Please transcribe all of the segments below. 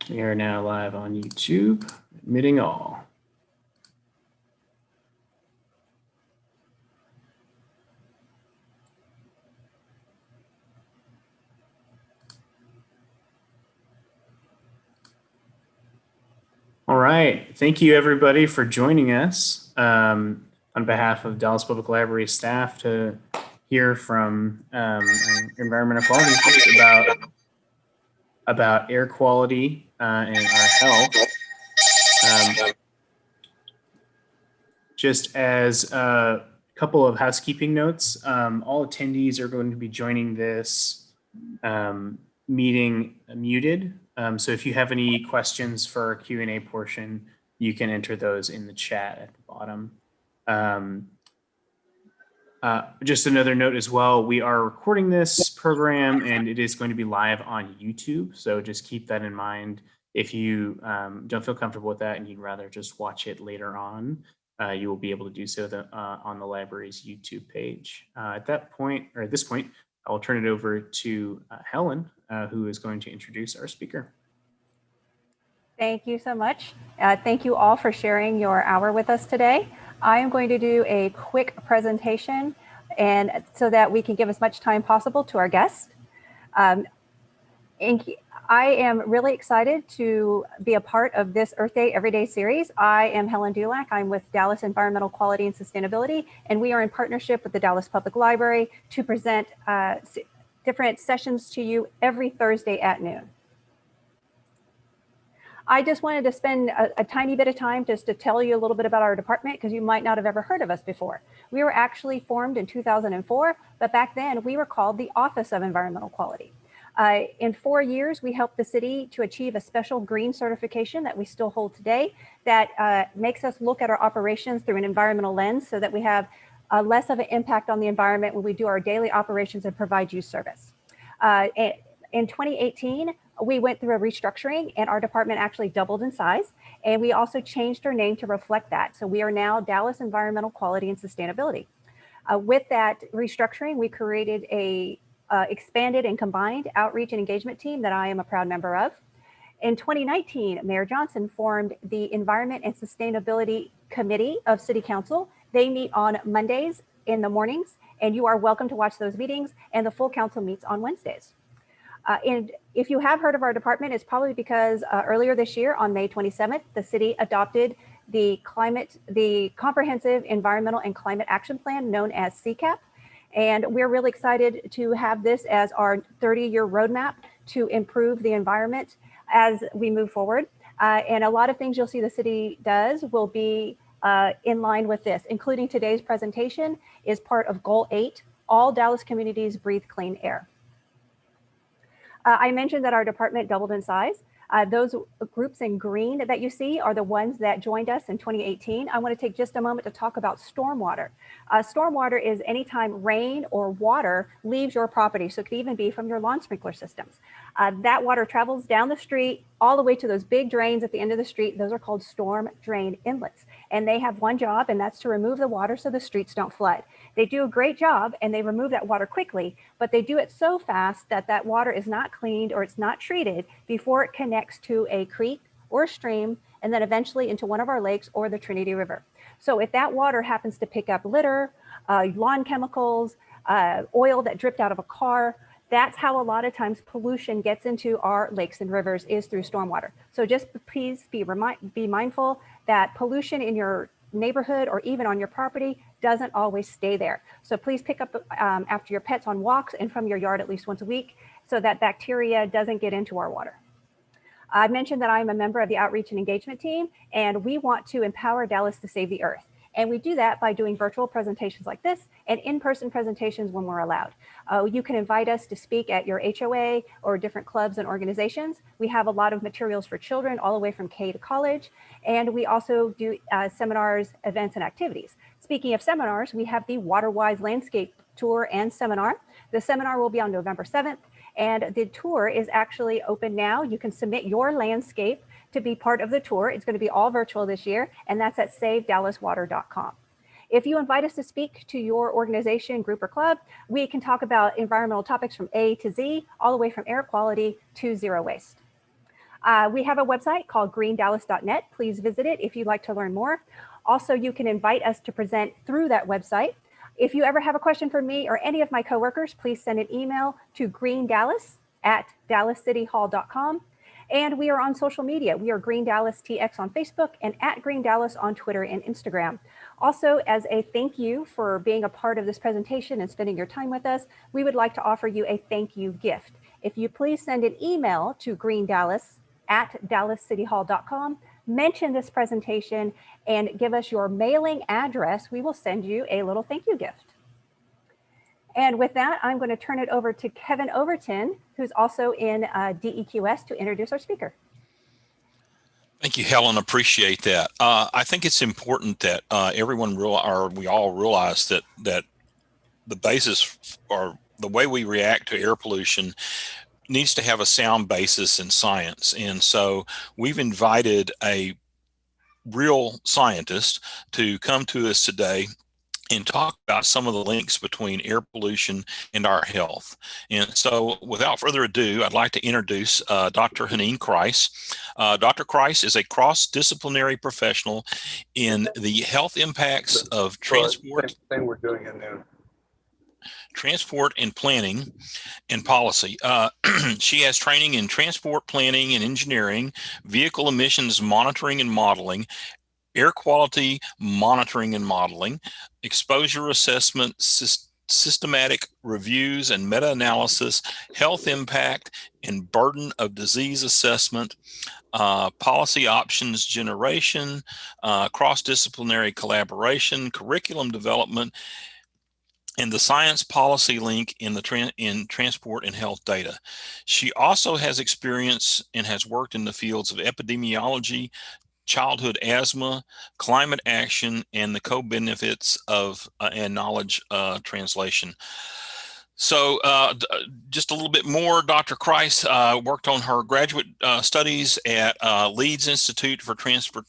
We are now live on YouTube, admitting all. All right, thank you everybody for joining us on behalf of Dallas Public Library staff to hear from environmental quality folks about air quality and our health. Just as a couple of housekeeping notes, all attendees are going to be joining this meeting muted. So if you have any questions for our Q&A portion, you can enter those in the chat at the bottom. Just another note as well, we are recording this program and it is going to be live on YouTube. So just keep that in mind. If you don't feel comfortable with that and you'd rather just watch it later on, you will be able to do so on the library's YouTube page. At this point, I will turn it over to Helen, who is going to introduce our speaker. Thank you so much. Thank you all for sharing your hour with us today. I am going to do a quick presentation and so that we can give as much time possible to our guests. I am really excited to be a part of this Earth Day Everyday series. I am Helen Dulac. I'm with Dallas Environmental Quality and Sustainability, and we are in partnership with the Dallas Public Library to present different sessions to you every Thursday at noon. I just wanted to spend a tiny bit of time just to tell you a little bit about our department because you might not have ever heard of us before. We were actually formed in 2004, but back then we were called the Office of Environmental Quality. In 4 years, we helped the city to achieve a special green certification that we still hold today that makes us look at our operations through an environmental lens so that we have less of an impact on the environment when we do our daily operations and provide you service. In 2018, we went through a restructuring and our department actually doubled in size. And we also changed our name to reflect that. So we are now Dallas Environmental Quality and Sustainability. With that restructuring, we created a expanded and combined outreach and engagement team that I am a proud member of. In 2019, Mayor Johnson formed the Environment and Sustainability Committee of City Council. They meet on Mondays in the mornings, and you are welcome to watch those meetings, and the full council meets on Wednesdays. And if you have heard of our department, it's probably because earlier this year on May 27th, the city adopted the Comprehensive Environmental and Climate Action Plan known as CCAP. And we're really excited to have this as our 30-year roadmap to improve the environment as we move forward. And a lot of things you'll see the city does will be in line with this, including today's presentation is part of Goal 8, all Dallas communities breathe clean air. I mentioned that our department doubled in size. Those groups in green that you see are the ones that joined us in 2018. I want to take just a moment to talk about stormwater. Stormwater is anytime rain or water leaves your property. So it could even be from your lawn sprinkler systems. That water travels down the street all the way to those big drains at the end of the street. Those are called storm drain inlets. And they have one job, and that's to remove the water so the streets don't flood. They do a great job and they remove that water quickly, but they do it so fast that that water is not cleaned or it's not treated before it connects to a creek or a stream and then eventually into one of our lakes or the Trinity River. So if that water happens to pick up litter, lawn chemicals, oil that dripped out of a car, that's how a lot of times pollution gets into our lakes and rivers is through stormwater. So just please be mindful that pollution in your neighborhood or even on your property doesn't always stay there. So please pick up after your pets on walks and from your yard at least once a week so that bacteria doesn't get into our water. I mentioned that I'm a member of the outreach and engagement team, and we want to empower Dallas to save the earth. And we do that by doing virtual presentations like this and in-person presentations when we're allowed. You can invite us to speak at your HOA or different clubs and organizations. We have a lot of materials for children all the way from K to college. And we also do seminars, events, and activities. Speaking of seminars, we have the WaterWise Landscape Tour and Seminar. The seminar will be on November 7th. And the tour is actually open now. You can submit your landscape to be part of the tour. It's going to be all virtual this year, and that's at savedallaswater.com. If you invite us to speak to your organization, group, or club, we can talk about environmental topics from A to Z, all the way from air quality to zero waste. We have a website called greendallas.net. Please visit it if you'd like to learn more. Also, you can invite us to present through that website. If you ever have a question for me or any of my coworkers, please send an email to greendallas@dallascityhall.com. And we are on social media. We are Green Dallas TX on Facebook and @GreenDallas on Twitter and Instagram. Also, as a thank you for being a part of this presentation and spending your time with us, we would like to offer you a thank you gift. If you please send an email to greendallas@dallascityhall.com, mention this presentation and give us your mailing address, we will send you a little thank you gift. And with that, I'm going to turn it over to Kevin Overton, who's also in DEQS, to introduce our speaker. Thank you, Helen. Appreciate that. I think it's important that we all realize that the basis or the way we react to air pollution needs to have a sound basis in science. And so we've invited a real scientist to come to us today and talk about some of the links between air pollution and our health. And so without further ado, I'd like to introduce Dr. Haneen Kreis. Dr. Kreis is a cross-disciplinary professional in the health impacts of transport. Thing we're doing in there. Transport and planning and policy. She has training in transport planning and engineering, vehicle emissions monitoring and modeling, air quality monitoring and modeling, exposure assessment, systematic reviews and meta-analysis, health impact and burden of disease assessment, policy options generation, cross-disciplinary collaboration, curriculum development, and the science policy link in transport and health data. She also has experience and has worked in the fields of epidemiology, childhood asthma, climate action, and the co-benefits of and knowledge translation. So just a little bit more, Dr. Kreis worked on her graduate studies at Leeds Institute for Transport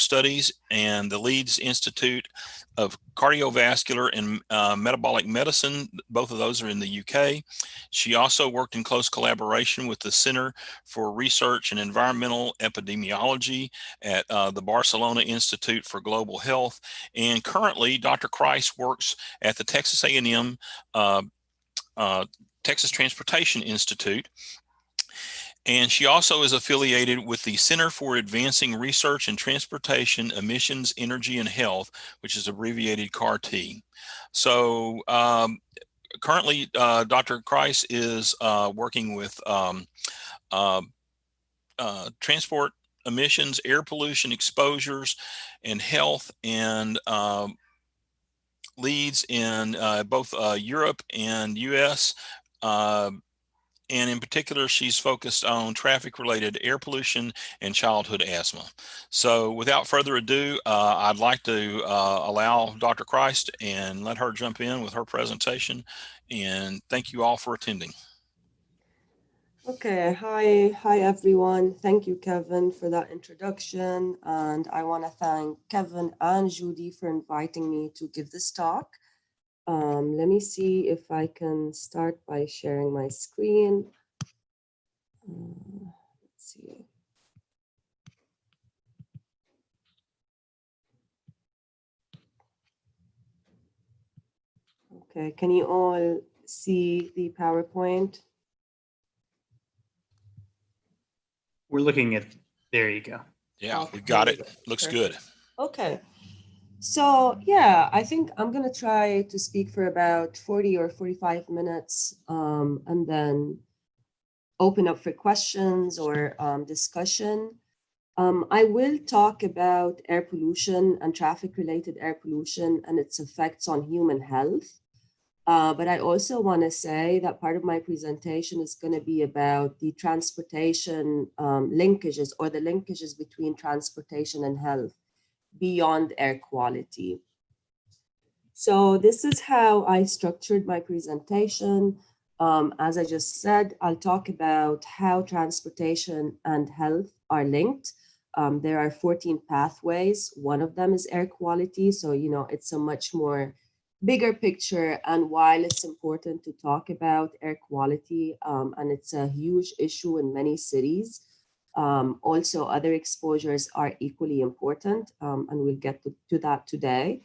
Studies and the Leeds Institute of Cardiovascular and Metabolic Medicine. Both of those are in the UK. She also worked in close collaboration with the Center for Research and Environmental Epidemiology at the Barcelona Institute for Global Health. And currently, Dr. Kreis works at the Texas A&M Texas Transportation Institute. And she also is affiliated with the Center for Advancing Research in Transportation, Emissions, Energy, and Health, which is abbreviated CAR-T. So currently, Dr. Kreis is working with transport emissions, air pollution exposures, and health, and leads in both Europe and US. And in particular, she's focused on traffic-related air pollution and childhood asthma. So without further ado, I'd like to allow Dr. Kreis and let her jump in with her presentation. And thank you all for attending. Okay, hi everyone. Thank you, Kevin, for that introduction. And I want to thank Kevin and Judy for inviting me to give this talk. Let me see if I can start by sharing my screen. Let's see. Okay, can you all see the PowerPoint? We're looking at, there you go. Yeah, Okay, we got it. good. Looks Perfect. good. Okay. So yeah, I think I'm going to try to speak for about 40 or 45 minutes and then open up for questions or discussion. I will talk about air pollution and traffic-related air pollution and its effects on human health. But I also want to say that part of my presentation is going to be about the transportation linkages or the linkages between transportation and health beyond air quality. So this is how I structured my presentation. As I just said, I'll talk about how transportation and health are linked. There are 14 pathways. One of them is air quality. So, you know, it's a much more bigger picture, and while it's important to talk about air quality, and it's a huge issue in many cities, also other exposures are equally important, and we'll get to that today.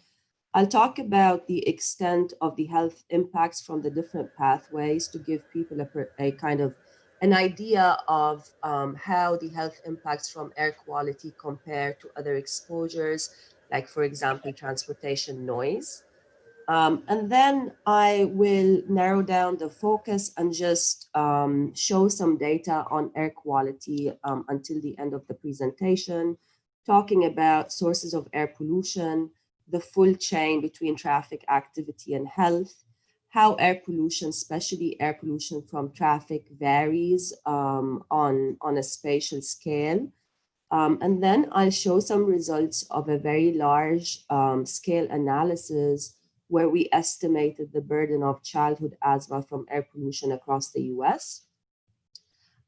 I'll talk about the extent of the health impacts from the different pathways to give people a kind of an idea of how the health impacts from air quality compare to other exposures, like, for example, transportation noise. And then I will narrow down the focus and just show some data on air quality until the end of the presentation, talking about sources of air pollution, the full chain between traffic activity and health, how air pollution, especially air pollution from traffic, varies on a spatial scale. And then I'll show some results of a very large scale analysis where we estimated the burden of childhood asthma from air pollution across the US.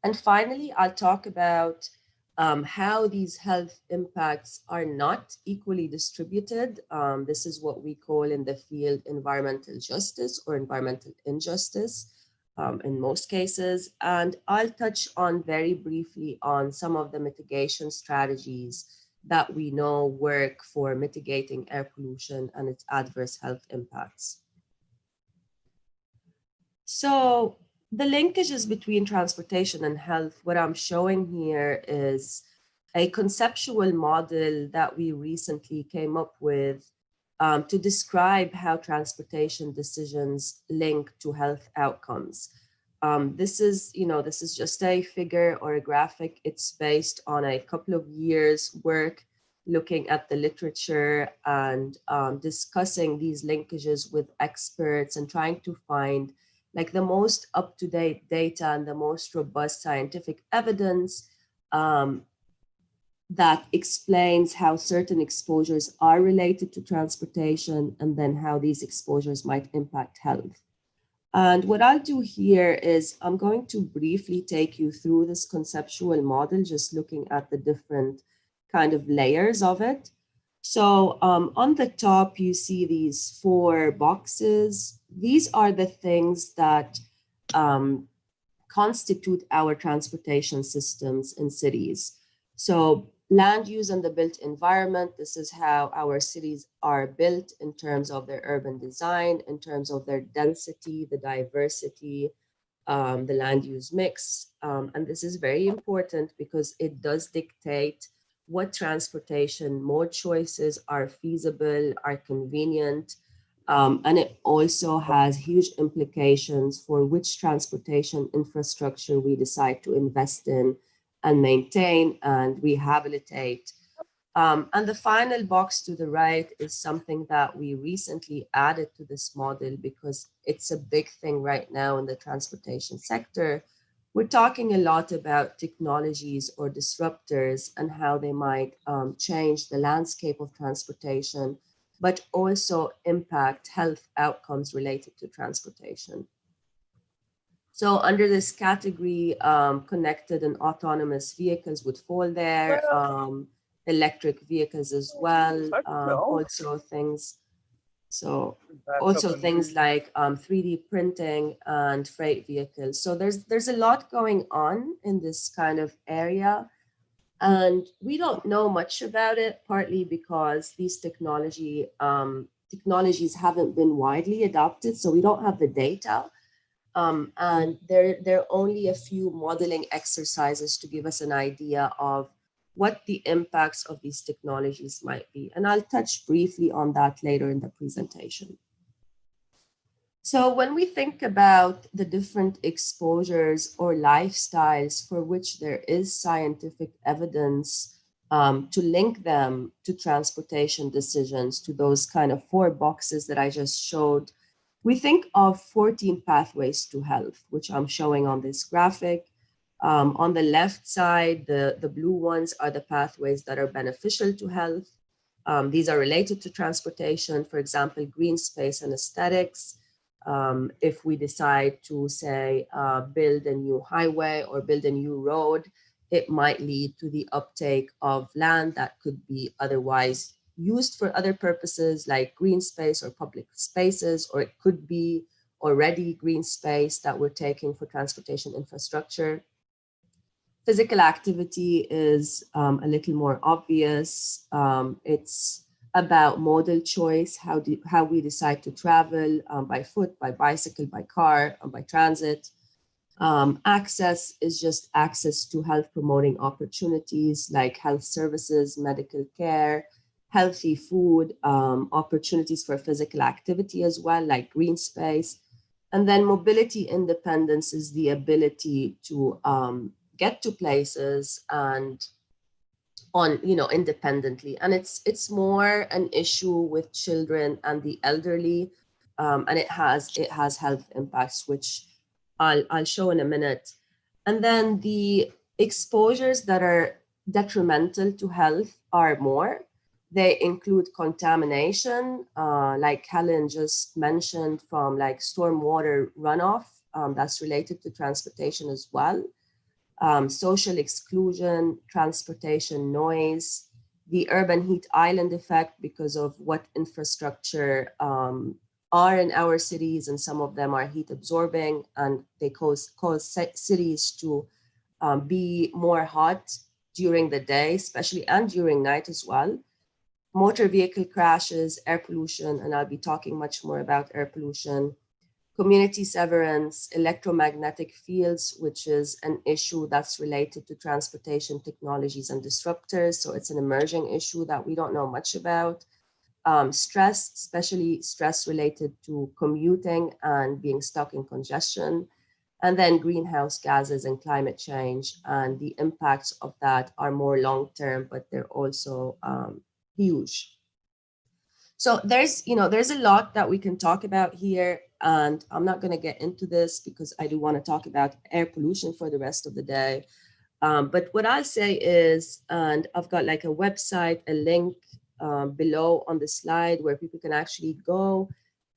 And finally, I'll talk about how these health impacts are not equally distributed. This is what we call in the field environmental justice or environmental injustice in most cases. And I'll touch on very briefly on some of the mitigation strategies that we know work for mitigating air pollution and its adverse health impacts. So the linkages between transportation and health, what I'm showing here is a conceptual model that we recently came up with to describe how transportation decisions link to health outcomes. This is just a figure or a graphic. It's based on a couple of years' work looking at the literature and discussing these linkages with experts and trying to find like the most up-to-date data and the most robust scientific evidence that explains how certain exposures are related to transportation and then how these exposures might impact health. And what I'll do here is I'm going to briefly take you through this conceptual model, just looking at the different kind of layers of it. So on the top, you see these 4 boxes. These are the things that constitute our transportation systems in cities. So land use and the built environment, this is how our cities are built in terms of their urban design, in terms of their density, the diversity, the land use mix. And this is very important because it does dictate what transportation mode choices are feasible, are convenient, and it also has huge implications for which transportation infrastructure we decide to invest in and maintain and rehabilitate. And the final box to the right is something that we recently added to this model because it's a big thing right now in the transportation sector. We're talking a lot about technologies or disruptors and how they might change the landscape of transportation, but also impact health outcomes related to transportation. So under this category, connected and autonomous vehicles would fall there, electric vehicles as well, also things like 3D printing and freight vehicles. So there's a lot going on in this kind of area. And we don't know much about it, partly because these technologies haven't been widely adopted, so we don't have the data. And there are only a few modeling exercises to give us an idea of what the impacts of these technologies might be. And I'll touch briefly on that later in the presentation. So when we think about the different exposures or lifestyles for which there is scientific evidence to link them to transportation decisions, to those kind of 4 boxes that I just showed, we think of 14 pathways to health, which I'm showing on this graphic. On the left side, the blue ones are the pathways that are beneficial to health. These are related to transportation, for example, green space and aesthetics. If we decide to, say, build a new highway or build a new road, it might lead to the uptake of land that could be otherwise used for other purposes like green space or public spaces, or it could be already green space that we're taking for transportation infrastructure. Physical activity is a little more obvious. It's about modal choice, how we decide to travel by foot, by bicycle, by car, by transit. Access is just access to health promoting opportunities like health services, medical care, healthy food, opportunities for physical activity as well, like green space. And then mobility independence is the ability to get to places and independently. And it's more an issue with children and the elderly, and it has health impacts, which I'll show in a minute. And then the exposures that are detrimental to health are more. They include contamination, like Helen just mentioned, from like stormwater runoff, that's related to transportation as well. Social exclusion, transportation noise, the urban heat island effect because of what infrastructure are in our cities, and some of them are heat absorbing, and they cause cities to be more hot during the day, especially, and during night as well. Motor vehicle crashes, air pollution, and I'll be talking much more about air pollution. Community severance, electromagnetic fields, which is an issue that's related to transportation technologies and disruptors. So it's an emerging issue that we don't know much about. Stress, especially stress related to commuting and being stuck in congestion. And then greenhouse gases and climate change. And the impacts of that are more long-term, but they're also huge. So there's a lot that we can talk about here, and I'm not going to get into this because I do want to talk about air pollution for the rest of the day. But what I'll say is, and I've got like a website, a link below on the slide where people can actually go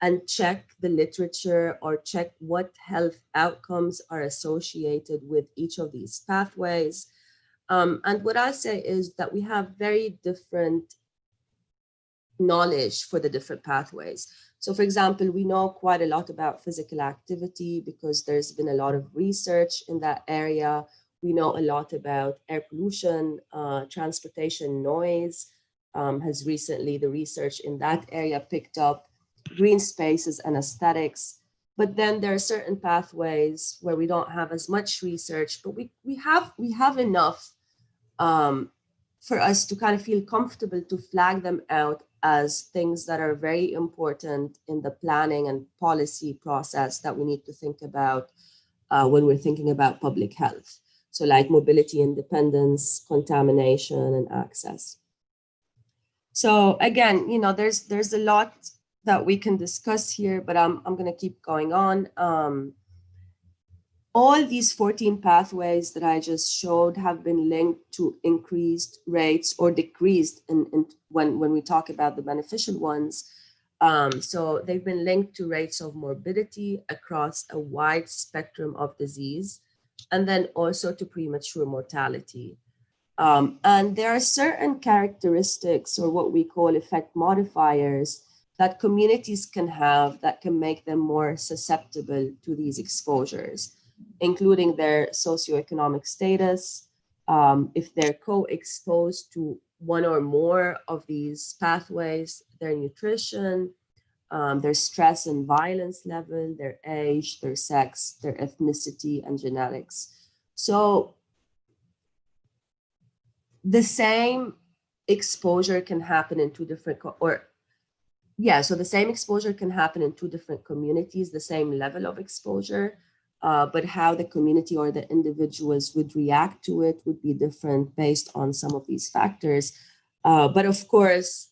and check the literature or check what health outcomes are associated with each of these pathways. And what I'll say is that we have very different knowledge for the different pathways. So for example, we know quite a lot about physical activity because there's been a lot of research in that area. We know a lot about air pollution, transportation noise, has recently, the research in that area picked up, green spaces and aesthetics. But then there are certain pathways where we don't have as much research, but we have enough for us to kind of feel comfortable to flag them out as things that are very important in the planning and policy process that we need to think about when we're thinking about public health. So like mobility independence, contamination, and access. So again, there's a lot that we can discuss here, but I'm going to keep going on. All these 14 pathways that I just showed have been linked to increased rates or decreased when we talk about the beneficial ones. So they've been linked to rates of morbidity across a wide spectrum of disease, and then also to premature mortality. And there are certain characteristics, or what we call effect modifiers, that communities can have that can make them more susceptible to these exposures, including their socioeconomic status, if they're co-exposed to one or more of these pathways, their nutrition, their stress and violence level, their age, their sex, their ethnicity, and genetics. So the same exposure can happen in two different, so the same exposure can happen in two different communities, the same level of exposure, but how the community or the individuals would react to it would be different based on some of these factors. But of course,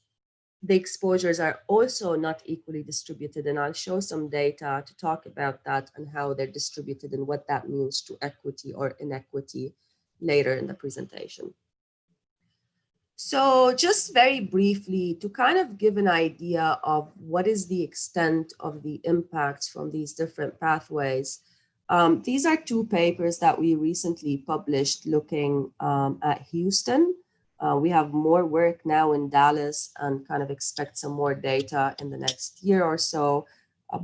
the exposures are also not equally distributed, and I'll show some data to talk about that and how they're distributed and what that means to equity or inequity later in the presentation. So just very briefly, to kind of give an idea of what is the extent of the impacts from these different pathways, these are two papers that we recently published looking at Houston. We have more work now in Dallas and kind of expect some more data in the next year or so.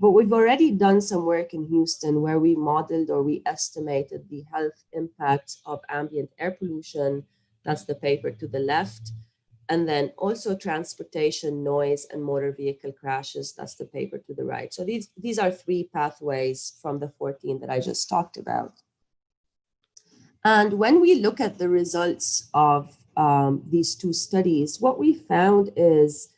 But we've already done some work in Houston where we modeled or we estimated the health impacts of ambient air pollution. That's the paper to the left. And then also transportation, noise, and motor vehicle crashes. That's the paper to the right. So these are 3 pathways from the 14 that I just talked about. And when we look at the results of these 2 studies, what we found is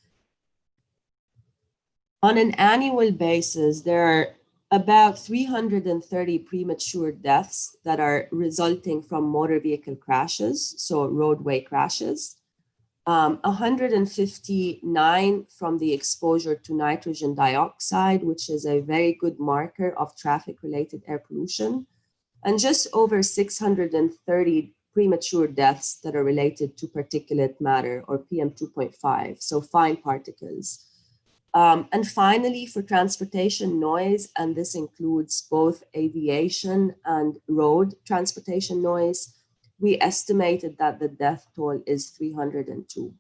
on an annual basis, there are about 330 premature deaths that are resulting from motor vehicle crashes, so roadway crashes. 159 from the exposure to nitrogen dioxide, which is a very good marker of traffic-related air pollution, and just over 630 premature deaths that are related to particulate matter or PM2.5, so fine particles. And finally, for transportation noise, and this includes both aviation and road transportation noise, we estimated that the death toll is 302.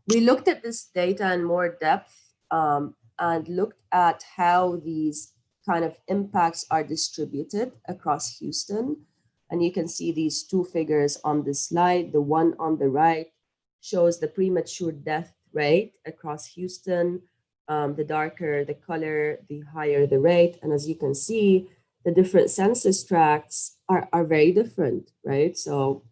We looked at this data in more depth and looked at how these kind of impacts are distributed across Houston. And you can see these 2 figures on this slide. The one on the right shows the premature death rate across Houston. The darker the color, the higher the rate. And as you can see, the different census tracts are very different, right? So,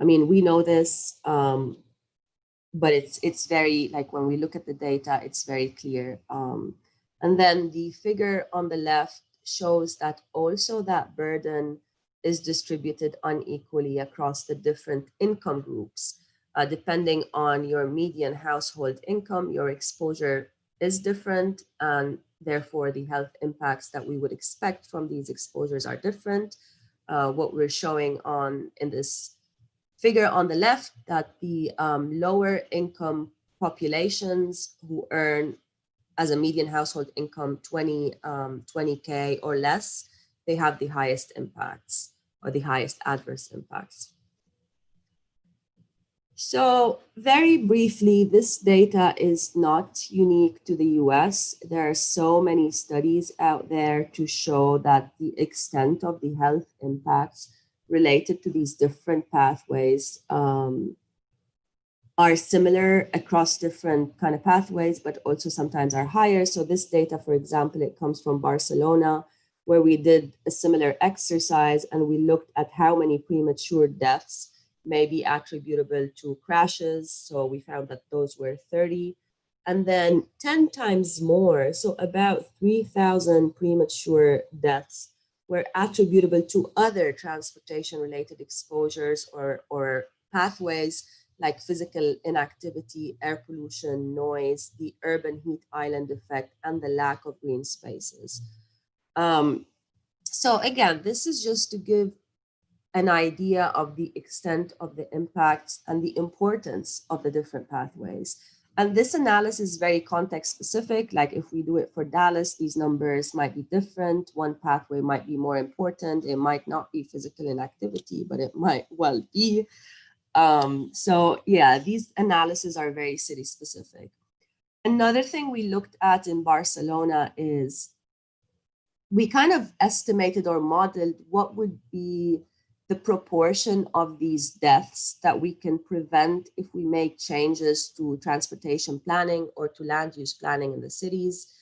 I mean, we know this, but it's very, like when we look at the data, it's very clear. And then the figure on the left shows that also that burden is distributed unequally across the different income groups. Depending on your median household income, your exposure is different, and therefore the health impacts that we would expect from these exposures are different. What we're showing in this figure on the left, that the lower income populations who earn as a median household income 20K or less, they have the highest impacts or the highest adverse impacts. So very briefly, this data is not unique to the US. There are so many studies out there to show that the extent of the health impacts related to these different pathways are similar across different kind of pathways, but also sometimes are higher. So this data, for example, it comes from Barcelona, where we did a similar exercise and we looked at how many premature deaths may be attributable to crashes. So we found that those were 30. And then 10 times more, so about 3,000 premature deaths were attributable to other transportation-related exposures or pathways like physical inactivity, air pollution, noise, the urban heat island effect, and the lack of green spaces. So again, this is just to give an idea of the extent of the impacts and the importance of the different pathways. And this analysis is very context specific. Like if we do it for Dallas, these numbers might be different. One pathway might be more important. It might not be physical inactivity, but it might well be. So yeah, these analyses are very city specific. Another thing we looked at in Barcelona is we kind of estimated or modeled what would be the proportion of these deaths that we can prevent if we make changes to transportation planning or to land use planning in the cities.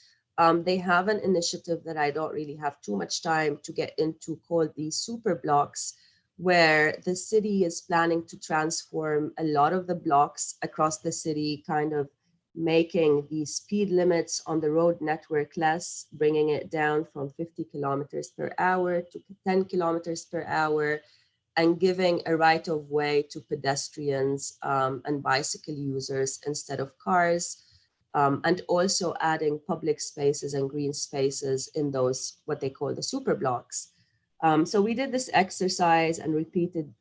They have an initiative that I don't really have too much time to get into called the super blocks, where the city is planning to transform a lot of the blocks across the city, kind of making the speed limits on the road network less, bringing it down from 50 kilometers per hour to 10 kilometers per hour, and giving a right of way to pedestrians and bicycle users instead of cars, and also adding public spaces and green spaces in those, what they call the super blocks. So we did this exercise and repeated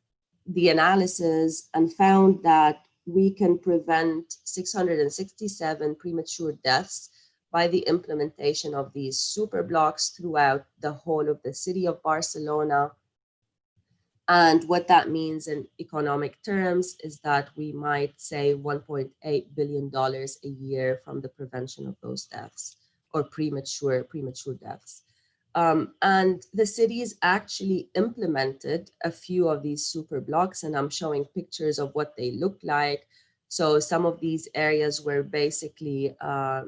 the analysis and found that we can prevent 667 premature deaths by the implementation of these super blocks throughout the whole of the city of Barcelona. And what that means in economic terms is that we might save $1.8 billion a year from the prevention of those deaths or premature deaths. And the cities actually implemented a few of these super blocks, and I'm showing pictures of what they look like. So some of these areas were basically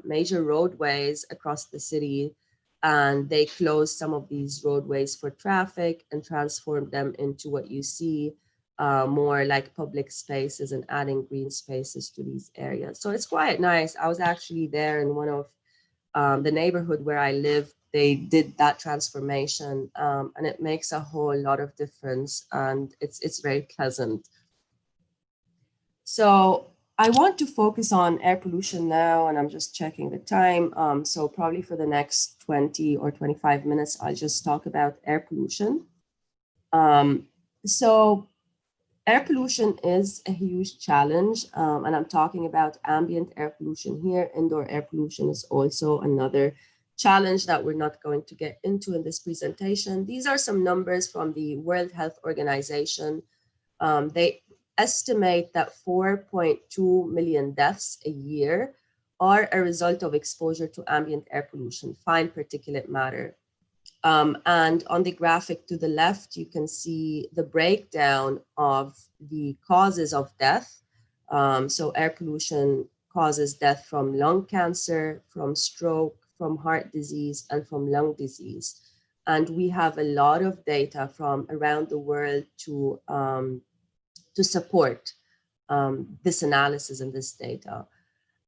major roadways across the city, and they closed some of these roadways for traffic and transformed them into what you see more like public spaces and adding green spaces to these areas. So it's quite nice. I was actually there in one of the neighborhood where I live. They did that transformation, and it makes a whole lot of difference, and it's very pleasant. So I want to focus on air pollution now, and I'm just checking the time. So probably for the next 20 or 25 minutes, I'll just talk about air pollution. So air pollution is a huge challenge, and I'm talking about ambient air pollution here. Indoor air pollution is also another challenge that we're not going to get into in this presentation. These are some numbers from the World Health Organization. They estimate that 4.2 million deaths a year are a result of exposure to ambient air pollution, fine particulate matter. And on the graphic to the left, you can see the breakdown of the causes of death. So air pollution causes death from lung cancer, from stroke, from heart disease, and from lung disease. And we have a lot of data from around the world to support this analysis and this data.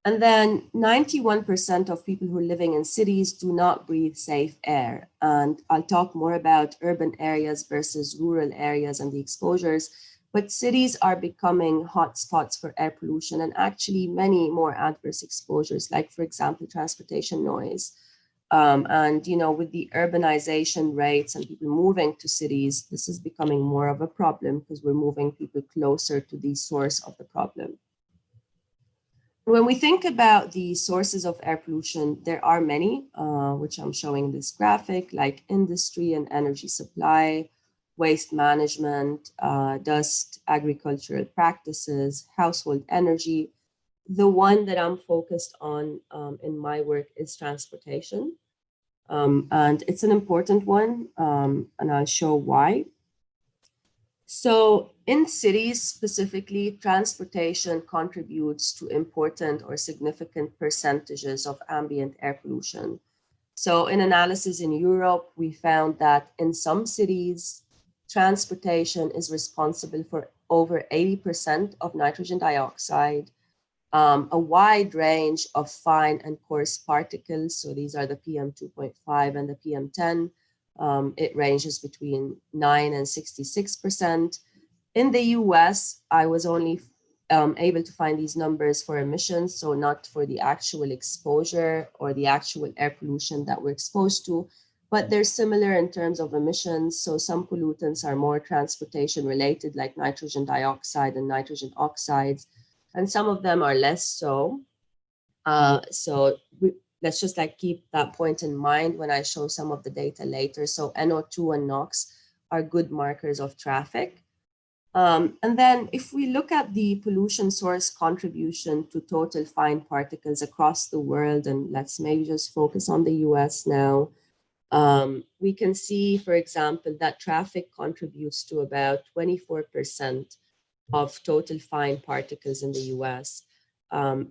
And then 91% of people who are living in cities do not breathe safe air. And I'll talk more about urban areas versus rural areas and the exposures, but cities are becoming hotspots for air pollution and actually many more adverse exposures, like for example, transportation noise. And, you know, with the urbanization rates and people moving to cities, this is becoming more of a problem because we're moving people closer to the source of the problem. When we think about the sources of air pollution, there are many, which I'm showing in this graphic, like industry and energy supply, waste management, dust, agricultural practices, household energy. The one that I'm focused on in my work is transportation. And it's an important one, and I'll show why. So in cities specifically, transportation contributes to important or significant percentages of ambient air pollution. So in analysis in Europe, we found that in some cities, transportation is responsible for over 80% of nitrogen dioxide, a wide range of fine and coarse particles. So these are the PM2.5 and the PM10. It ranges between 9 and 66%. In the US, I was only able to find these numbers for emissions, so not for the actual exposure or the actual air pollution that we're exposed to, but they're similar in terms of emissions. So some pollutants are more transportation related, like nitrogen dioxide and nitrogen oxides, and some of them are less so. Let's just like keep that point in mind when I show some of the data later. So NO2 and NOx are good markers of traffic. And then if we look at the pollution source contribution to total fine particles across the world, and let's maybe just focus on the US now, we can see, for example, that traffic contributes to about 24% of total fine particles in the US.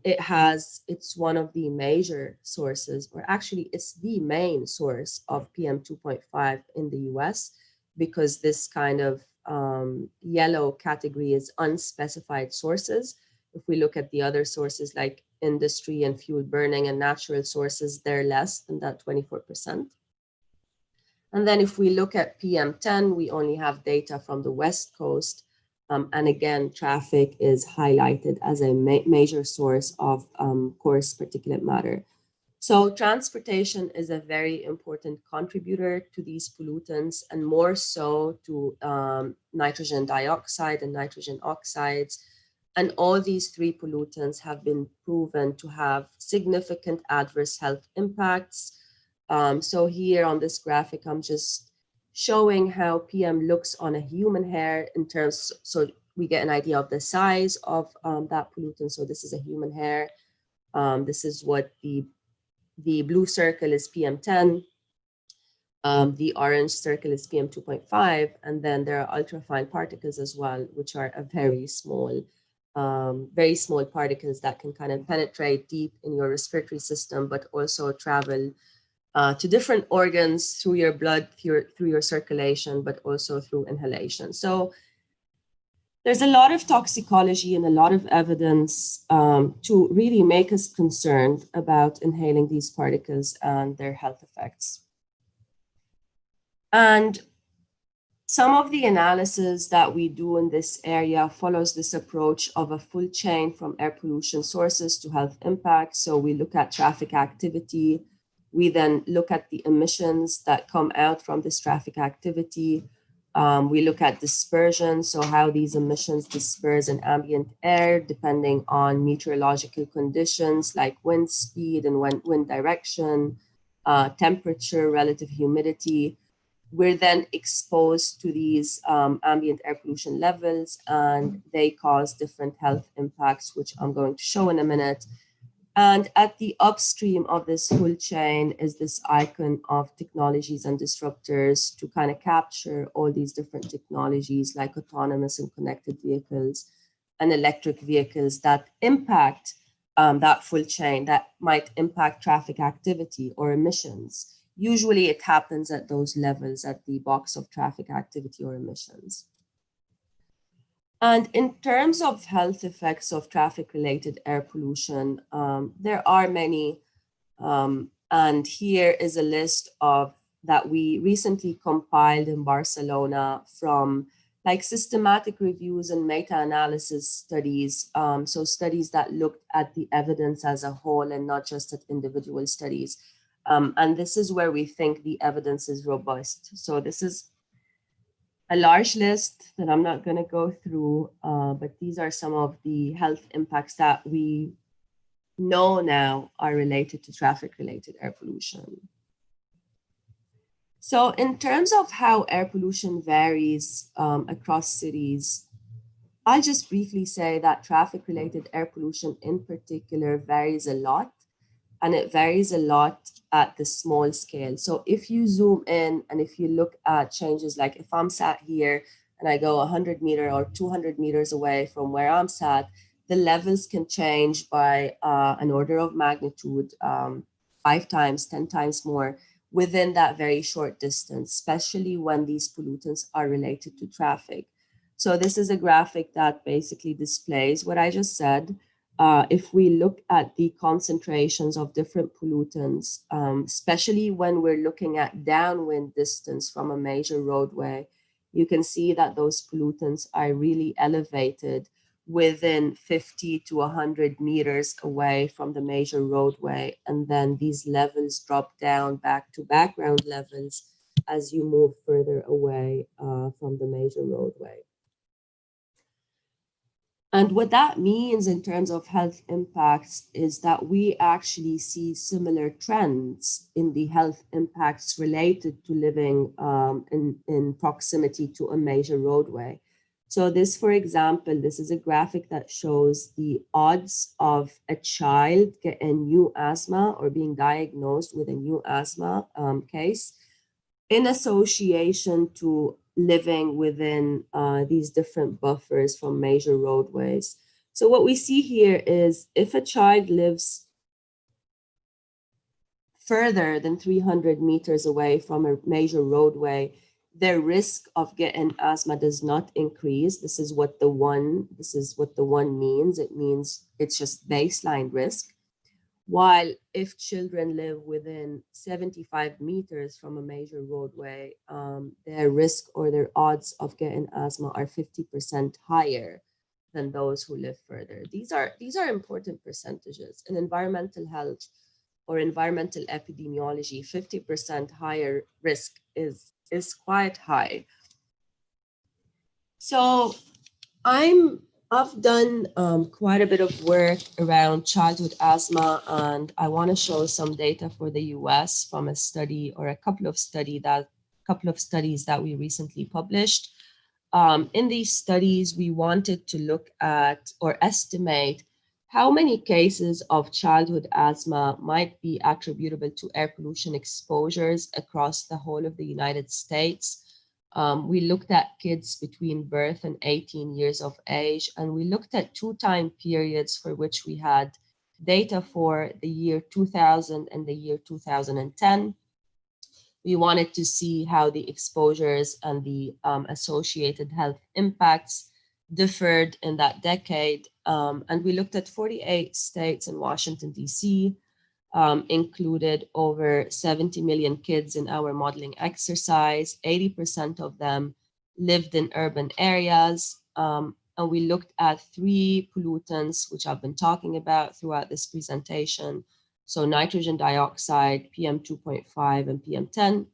It's one of the major sources, or actually it's the main source of PM2.5 in the US, because this kind of yellow category is unspecified sources. If we look at the other sources like industry and fuel burning and natural sources, they're less than that 24%. And then if we look at PM10, we only have data from the West Coast. And again, traffic is highlighted as a major source of coarse particulate matter. So transportation is a very important contributor to these pollutants, and more so to nitrogen dioxide and nitrogen oxides. And all these three pollutants have been proven to have significant adverse health impacts. So here on this graphic, I'm just showing how PM looks on a human hair in terms, so we get an idea of the size of that pollutant. So this is a human hair. This is what the blue circle is PM10. The orange circle is PM 2.5, and then there are ultrafine particles as well, which are a very small particles that can kind of penetrate deep in your respiratory system, but also travel to different organs through your blood, through your circulation, but also through inhalation. So there's a lot of toxicology and a lot of evidence to really make us concerned about inhaling these particles and their health effects. And some of the analysis that we do in this area follows this approach of a full chain from air pollution sources to health impact. So we look at traffic activity. We then look at the emissions that come out from this traffic activity. We look at dispersion, so how these emissions disperse in ambient air depending on meteorological conditions like wind speed and wind direction, temperature, relative humidity. We're then exposed to these ambient air pollution levels, and they cause different health impacts, which I'm going to show in a minute. And at the upstream of this whole chain is this icon of technologies and disruptors to kind of capture all these different technologies like autonomous and connected vehicles and electric vehicles that impact that full chain, that might impact traffic activity or emissions. Usually it happens at those levels, at the box of traffic activity or emissions. And in terms of health effects of traffic-related air pollution, there are many. And here is a list of that we recently compiled in Barcelona from like systematic reviews and meta-analysis studies. So studies that looked at the evidence as a whole and not just at individual studies. And this is where we think the evidence is robust. So this is a large list that I'm not going to go through, but these are some of the health impacts that we know now are related to traffic-related air pollution. So in terms of how air pollution varies across cities, I'll just briefly say that traffic-related air pollution in particular varies a lot, and it varies a lot at the small scale. So if you zoom in and if you look at changes, like if I'm sat here and I go 100 meters or 200 meters away from where I'm sat, the levels can change by an order of magnitude, 5 times, 10 times more within that very short distance, especially when these pollutants are related to traffic. So this is a graphic that basically displays what I just said. If we look at the concentrations of different pollutants, especially when we're looking at downwind distance from a major roadway, you can see that those pollutants are really elevated within 50 to 100 meters away from the major roadway. And then these levels drop down back to background levels as you move further away from the major roadway. And what that means in terms of health impacts is that we actually see similar trends in the health impacts related to living in proximity to a major roadway. So this, for example, this is a graphic that shows the odds of a child getting new asthma or being diagnosed with a new asthma case in association to living within these different buffers from major roadways. So what we see here is if a child lives further than 300 meters away from a major roadway, their risk of getting asthma does not increase. This is what the one means. It means it's just baseline risk. While if children live within 75 meters from a major roadway, their risk or their odds of getting asthma are 50% higher than those who live further. These are important percentages. In environmental health or environmental epidemiology, 50% higher risk is quite high. So I've done quite a bit of work around childhood asthma, and I want to show some data for the US from a study or a couple of studies that couple of studies that we recently published. In these studies, we wanted to look at or estimate how many cases of childhood asthma might be attributable to air pollution exposures across the whole of the United States. We looked at kids between birth and 18 years of age, and we looked at 2 time periods for which we had data for the year 2000 and the year 2010. We wanted to see how the exposures and the associated health impacts differed in that decade. And we looked at 48 states and Washington, D.C., included over 70 million kids in our modeling exercise. 80% of them lived in urban areas. And we looked at 3 pollutants, which I've been talking about throughout this presentation. So nitrogen dioxide, PM2.5, and PM10.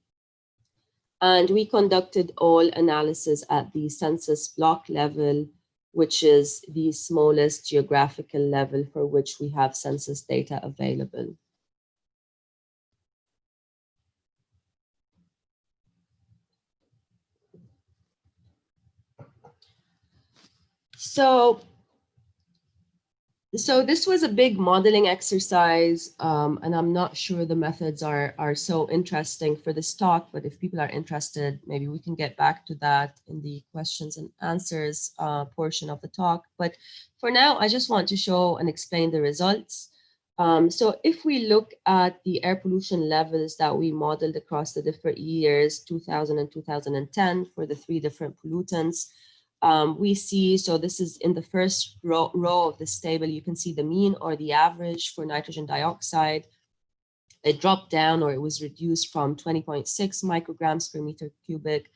And we conducted all analysis at the census block level, which is the smallest geographical level for which we have census data available. So this was a big modeling exercise, and I'm not sure the methods are so interesting for this talk, but if people are interested, maybe we can get back to that in the questions and answers portion of the talk. But for now, I just want to show and explain the results. So if we look at the air pollution levels that we modeled across the different years, 2000 and 2010, for the 3 different pollutants, we see, so this is in the first row of this table, you can see the mean or the average for nitrogen dioxide. It dropped down, or it was reduced from 20.6 micrograms per meter cubic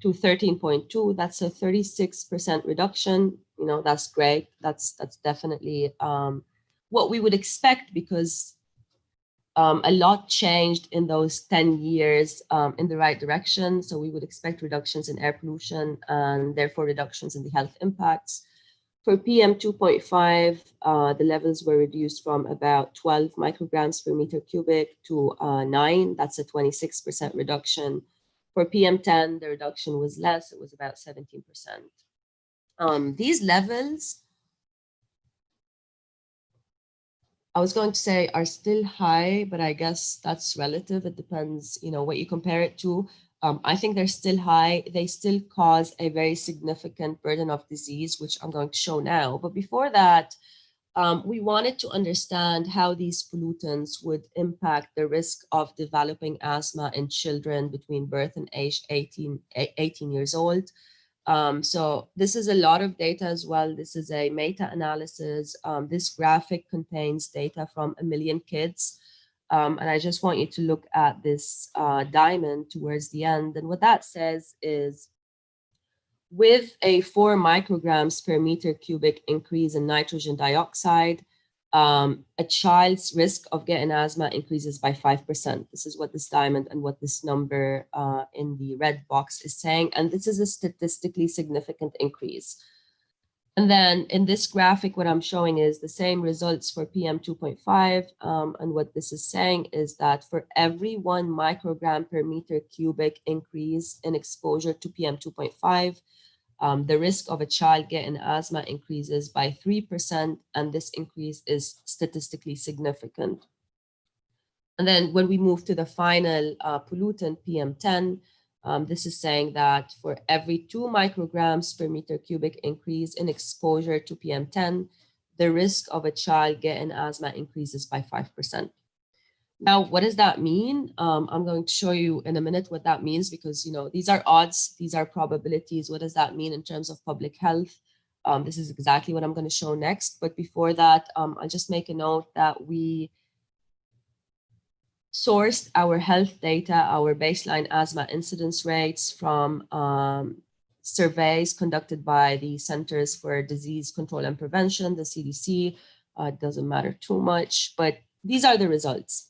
to 13.2. That's a 36% reduction. You know, that's great. That's definitely what we would expect, because a lot changed in those 10 years in the right direction. So we would expect reductions in air pollution and therefore reductions in the health impacts. For PM2.5, the levels were reduced from about 12 micrograms per meter cubic to 9. That's a 26% reduction. For PM10, the reduction was less. It was about 17%. These levels, I was going to say, are still high, but I guess that's relative. It depends, you know, what you compare it to. I think they're still high. They still cause a very significant burden of disease, which I'm going to show now. But before that, we wanted to understand how these pollutants would impact the risk of developing asthma in children between birth and age 18 years old. So this is a lot of data as well. This is a meta-analysis. This graphic contains data from 1 million kids. And I just want you to look at this diamond towards the end. And what that says is, with a 4 micrograms per meter cubic increase in nitrogen dioxide, a child's risk of getting asthma increases by 5%. This is what this diamond and what this number in the red box is saying. And this is a statistically significant increase. And then in this graphic, what I'm showing is the same results for PM2.5. And what this is saying is that for every 1 microgram per meter cubic increase in exposure to PM2.5, the risk of a child getting asthma increases by 3%, and this increase is statistically significant. And then when we move to the final pollutant, PM10, this is saying that for every 2 micrograms per meter cubic increase in exposure to PM10, the risk of a child getting asthma increases by 5%. Now, what does that mean? I'm going to show you in a minute what that means, because, you know, these are odds, these are probabilities. What does that mean in terms of public health? This is exactly what I'm going to show next. But before that, I'll just make a note that we sourced our health data, our baseline asthma incidence rates from surveys conducted by the Centers for Disease Control and Prevention, the CDC. It doesn't matter too much, but these are the results.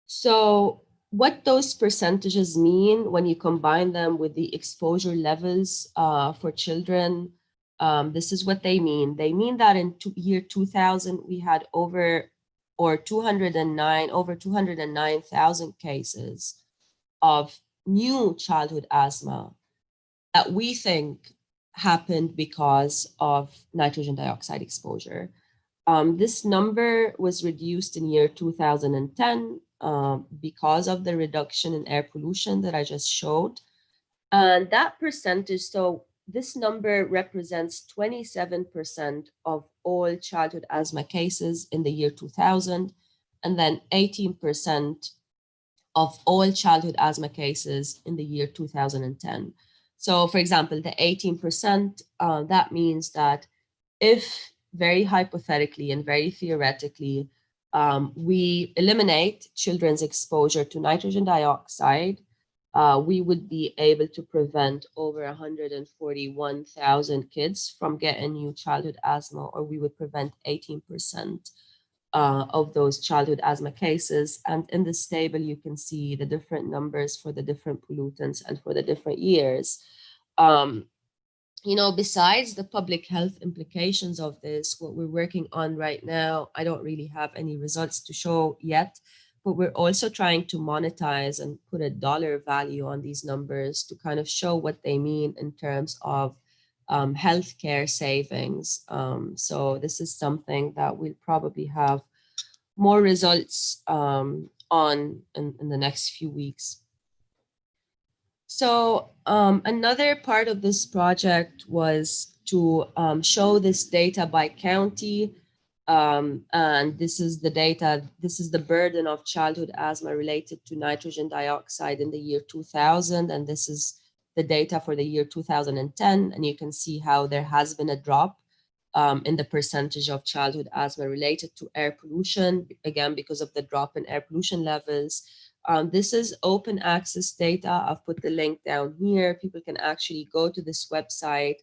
So what those percentages mean when you combine them with the exposure levels for children, this is what they mean. They mean that in year 2000, we had over 209,000 cases of new childhood asthma that we think happened because of nitrogen dioxide exposure. This number was reduced in year 2010 because of the reduction in air pollution that I just showed. And that percentage, so this number represents 27% of all childhood asthma cases in the year 2000, and then 18% of all childhood asthma cases in the year 2010. So for example, the 18%, that means that if very hypothetically and very theoretically, we eliminate children's exposure to nitrogen dioxide, we would be able to prevent over 141,000 kids from getting new childhood asthma, or we would prevent 18% of those childhood asthma cases. And in this table, you can see the different numbers for the different pollutants and for the different years. You know, besides the public health implications of this, what we're working on right now, I don't really have any results to show yet, but we're also trying to monetize and put a dollar value on these numbers to kind of show what they mean in terms of healthcare savings. So this is something that we'll probably have more results on in the next few weeks. So another part of this project was to show this data by county. And this is the data, this is the burden of childhood asthma related to nitrogen dioxide in the year 2000. And this is the data for the year 2010. And you can see how there has been a drop in the percentage of childhood asthma related to air pollution, again, because of the drop in air pollution levels. This is open access data. I've put the link down here. People can actually go to this website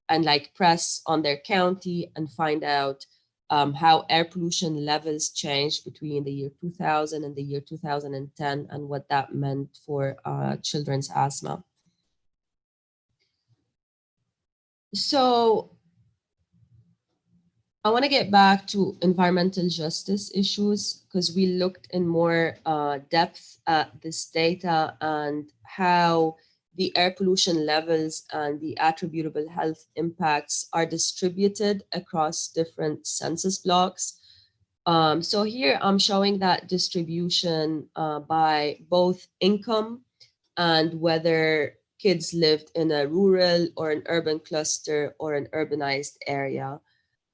and like press on their county and find out how air pollution levels changed between the year 2000 and the year 2010 and what that meant for children's asthma. So I want to get back to environmental justice issues because we looked in more depth at this data and how the air pollution levels and the attributable health impacts are distributed across different census blocks. So here I'm showing that distribution by both income and whether kids lived in a rural or an urban cluster or an urbanized area.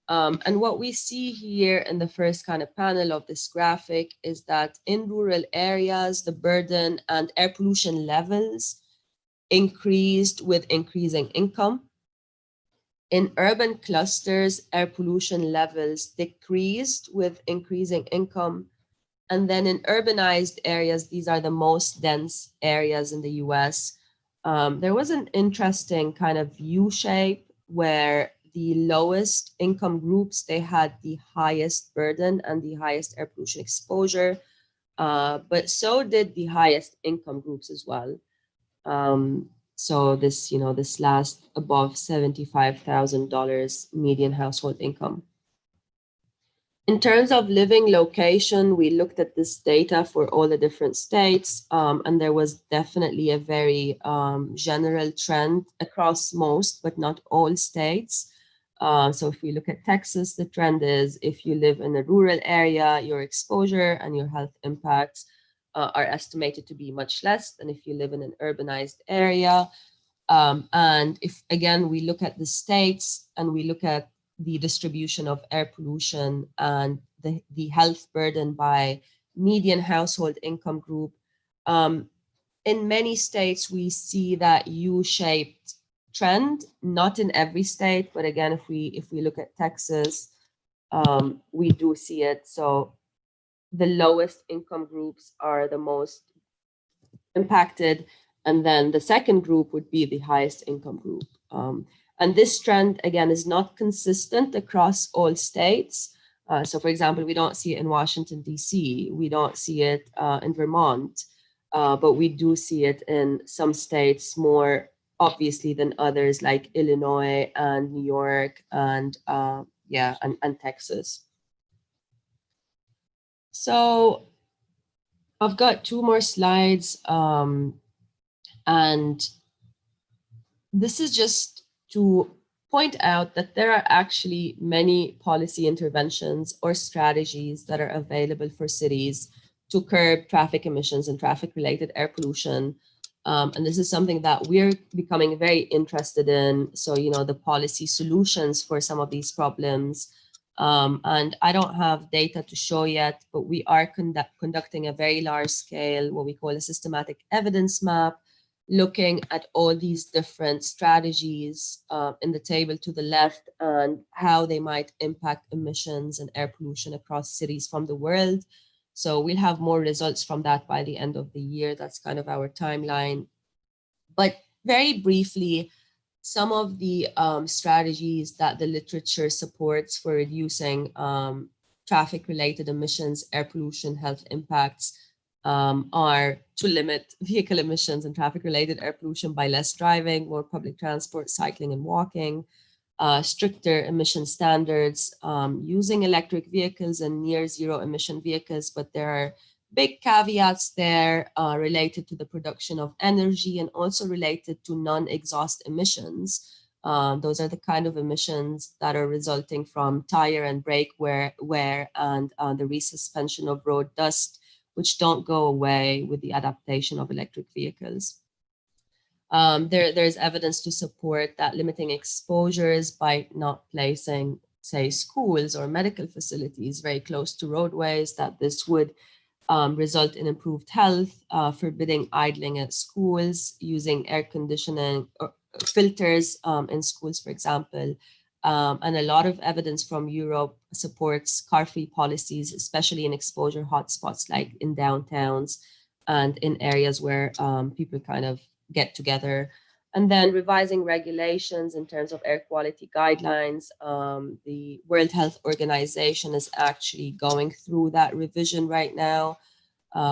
And what we see here in the first kind of panel of this graphic is that in rural areas, the burden and air pollution levels increased with increasing income. In urban clusters, air pollution levels decreased with increasing income. And then in urbanized areas, these are the most dense areas in the US. There was an interesting kind of U-shape where the lowest income groups, they had the highest burden and the highest air pollution exposure, but so did the highest income groups as well. So this, you know, this last above $75,000 median household income. In terms of living location, we looked at this data for all the different states, and there was definitely a very general trend across most, but not all states. So if we look at Texas, the trend is if you live in a rural area, your exposure and your health impacts are estimated to be much less than if you live in an urbanized area. And if, again, we look at the states and we look at the distribution of air pollution and the health burden by median household income group, in many states, we see that U-shaped trend, not in every state, but again, if we look at Texas, we do see it. So the lowest income groups are the most impacted, and then the second group would be the highest income group. And this trend, again, is not consistent across all states. So for example, we don't see it in Washington, DC. We don't see it in Vermont, but we do see it in some states more obviously than others, like Illinois and New York and and Texas. So I've got two more slides And this is just to point out that there are actually many policy interventions or strategies that are available for cities to curb traffic emissions and traffic-related air pollution. And this is something that we're becoming very interested in. So, you know, the policy solutions for some of these problems. And I don't have data to show yet, but we are conducting a very large scale, what we call a systematic evidence map, looking at all these different strategies in the table to the left and how they might impact emissions and air pollution across cities from the world. So we'll have more results from that by the end of the year. That's kind of our timeline. But very briefly, some of the strategies that the literature supports for reducing traffic-related emissions, air pollution, health impacts are to limit vehicle emissions and traffic-related air pollution by less driving, more public transport, cycling and walking, stricter emission standards, using electric vehicles and near zero emission vehicles, but there are big caveats there related to the production of energy and also related to non-exhaust emissions. Those are the kind of emissions that are resulting from tire and brake wear and the resuspension of road dust, which don't go away with the adaptation of electric vehicles. There's evidence to support that limiting exposures by not placing, say, schools or medical facilities very close to roadways, that this would result in improved health, forbidding idling at schools, using air conditioning or filters in schools, for example. And a lot of evidence from Europe supports car-free policies, especially in exposure hotspots like in downtowns and in areas where people kind of get together. And then revising regulations in terms of air quality guidelines. The World Health Organization is actually going through that revision right now.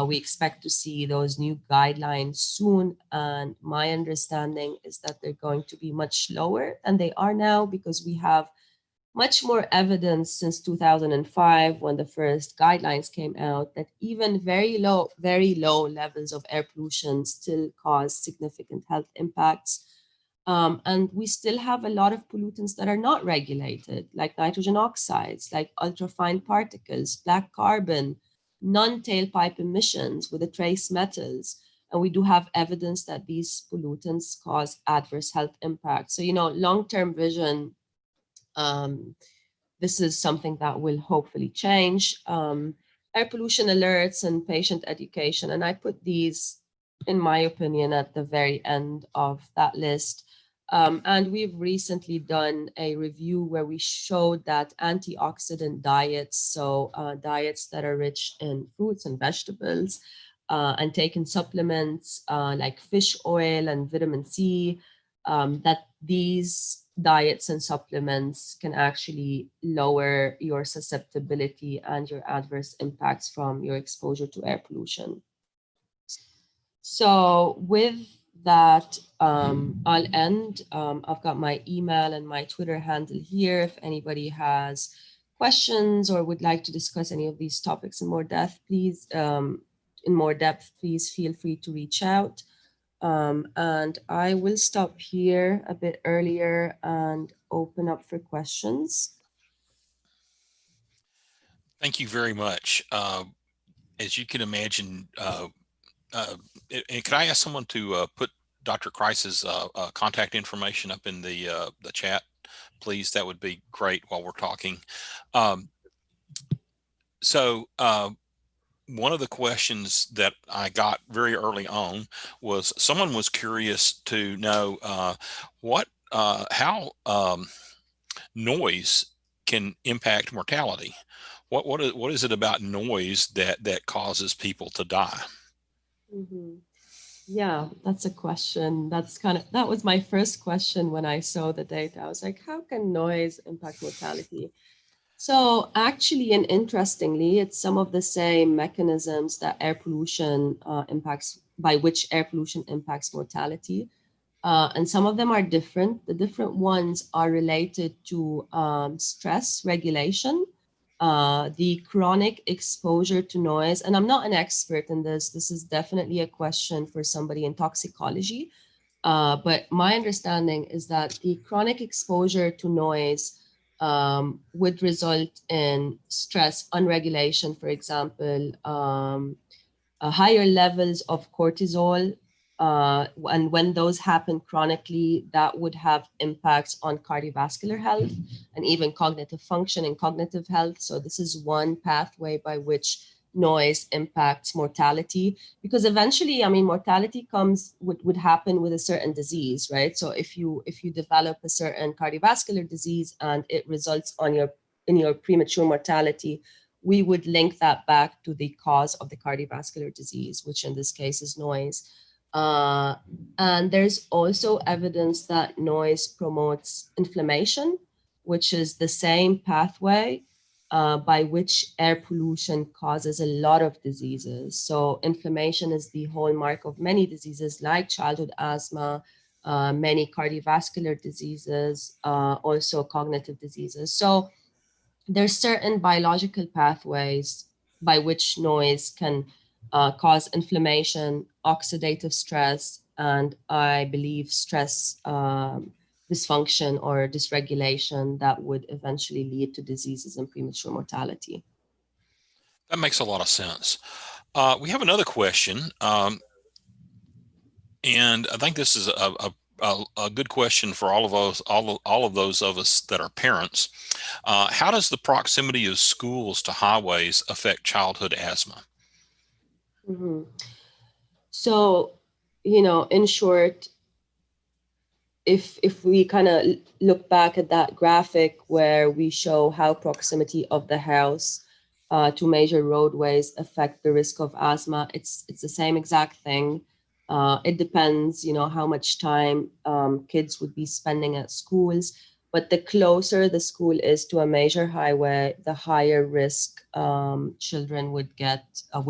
We expect to see those new guidelines soon. And my understanding is that they're going to be much lower than they are now, because we have much more evidence since 2005, when the first guidelines came out, that even very low levels of air pollution still cause significant health impacts. And we still have a lot of pollutants that are not regulated, like nitrogen oxides, like ultrafine particles, black carbon, non-tailpipe emissions with the trace metals. And we do have evidence that these pollutants cause adverse health impacts. So, you know, long-term vision, this is something that will hopefully change. Air pollution alerts and patient education. And I put these, in my opinion, at the very end of that list. And we've recently done a review where we showed that antioxidant diets, so diets that are rich in fruits and vegetables, and taking supplements like fish oil and vitamin C, that these diets and supplements can actually lower your susceptibility and your adverse impacts from your exposure to air pollution. So with that, I'll end. I've got my email and my Twitter handle here. If anybody has questions or would like to discuss any of these topics in more depth, please feel free to reach out. And I will stop here a bit earlier and open up for questions. Thank you very much. As you can imagine, and could I ask someone to put Dr. Kreis's contact information up in the chat, please? That would be great while we're talking. So one of the questions that I got very early on was, someone was curious to know how noise can impact mortality. What is it about noise that causes people to die? Mm-hmm. Yeah, that's a question. That was my first question when I saw the data. I was like, how can noise impact mortality? So actually, and interestingly, it's some of the same mechanisms that air pollution by which air pollution impacts mortality. And some of them are different. The different ones are related to stress regulation. the chronic exposure to noise, and I'm not an expert in this is definitely a question for somebody in toxicology, but my understanding is that the chronic exposure to noise would result in stress unregulation, for example, higher levels of cortisol. And when those happen chronically, that would have impacts on cardiovascular health and even cognitive function and cognitive health. So this is one pathway by which noise impacts mortality, because eventually, I mean, mortality would happen with a certain disease, right? So if you develop a certain cardiovascular disease and it results in your premature mortality, we would link that back to the cause of the cardiovascular disease, which in this case is noise. And there's also evidence that noise promotes inflammation, which is the same pathway by which air pollution causes a lot of diseases. So inflammation is the hallmark of many diseases like childhood asthma, many cardiovascular diseases, also cognitive diseases. So there's certain biological pathways by which noise can cause inflammation, oxidative stress, and I believe stress dysfunction or dysregulation that would eventually lead to diseases and premature mortality. That makes a lot of sense. We have another question, and I think this is a good question for all of us, all of those of us that are parents. How does the proximity of schools to highways affect childhood asthma? Mm-hmm. So, in short, if we kind of look back at that graphic where we show how proximity of the house to major roadways affect the risk of asthma, it's the same exact thing. It depends, how much time kids would be spending at schools. But the closer the school is to a major highway, the higher risk children would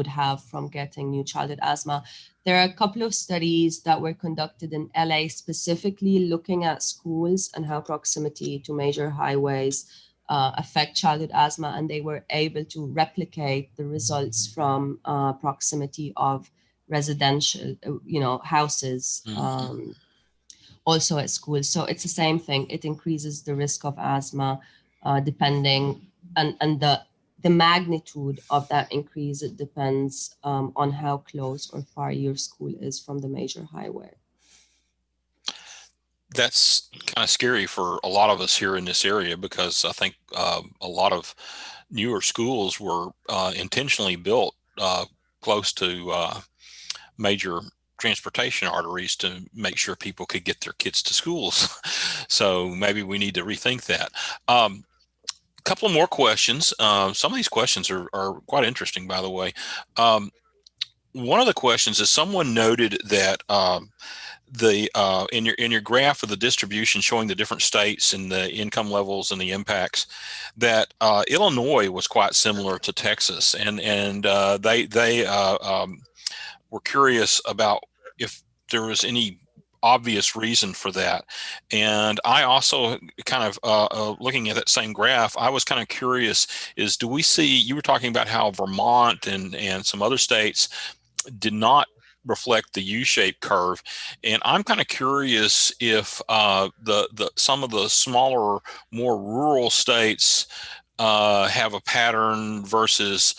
have from getting new childhood asthma. There are a couple of studies that were conducted in LA specifically looking at schools and how proximity to major highways affect childhood asthma, and they were able to replicate the results from proximity of residential, houses. Also at schools. So it's the same thing. It increases the risk of asthma depending, and the magnitude of that increase, it depends on how close or far your school is from the major highway. That's kind of scary for a lot of us here in this area, because I think a lot of newer schools were intentionally built close to major transportation arteries to make sure people could get their kids to schools. So maybe we need to rethink that. A couple of more questions. Some of these questions are quite interesting, by the way. One of the questions is, someone noted that in your graph of the distribution showing the different states and the income levels and the impacts, that Illinois was quite similar to Texas, and they were curious about if there was any obvious reason for that. And I also kind of looking at that same graph, I was kind of curious, is do we see, you were talking about how Vermont and some other states did not reflect the U-shaped curve, and I'm kind of curious if the some of the smaller, more rural states have a pattern versus